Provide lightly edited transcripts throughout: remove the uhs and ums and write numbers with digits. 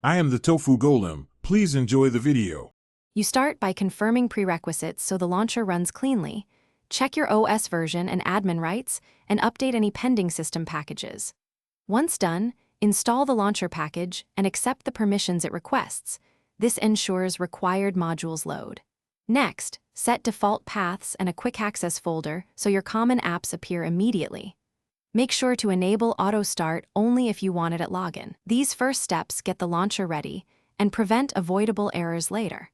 I am the Tofu Golem. Please enjoy the video. You start by confirming prerequisites so the launcher runs cleanly. Check your OS version and admin rights, and update any pending system packages. Once done, install the launcher package and accept the permissions it requests. This ensures required modules load. Next, set default paths and a quick access folder so your common apps appear immediately. Make sure to enable auto start only if you want it at login. These first steps get the launcher ready and prevent avoidable errors later.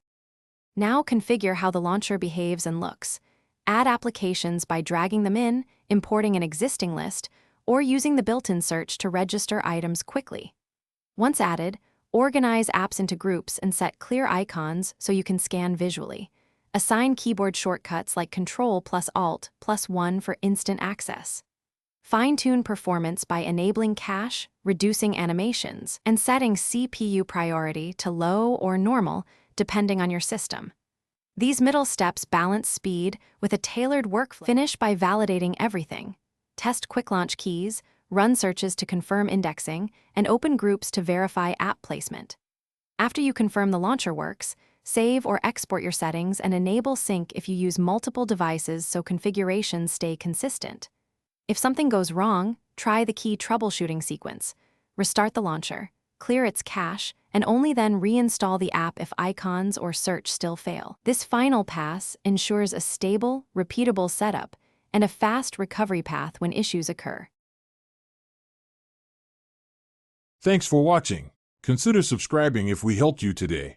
Now configure how the launcher behaves and looks. Add applications by dragging them in, importing an existing list, or using the built-in search to register items quickly. Once added, organize apps into groups and set clear icons so you can scan visually. Assign keyboard shortcuts like Ctrl+Alt+1 for instant access. Fine-tune performance by enabling cache, reducing animations, and setting CPU priority to low or normal depending on your system. These middle steps balance speed with a tailored workflow. Finish by validating everything. Test quick launch keys, run searches to confirm indexing, and open groups to verify app placement. After you confirm the launcher works, save or export your settings and enable sync if you use multiple devices so configurations stay consistent. If something goes wrong, try the key troubleshooting sequence. Restart the launcher, clear its cache, and only then reinstall the app if icons or search still fail. This final pass ensures a stable, repeatable setup and a fast recovery path when issues occur. Thanks for watching. Consider subscribing if we helped you today.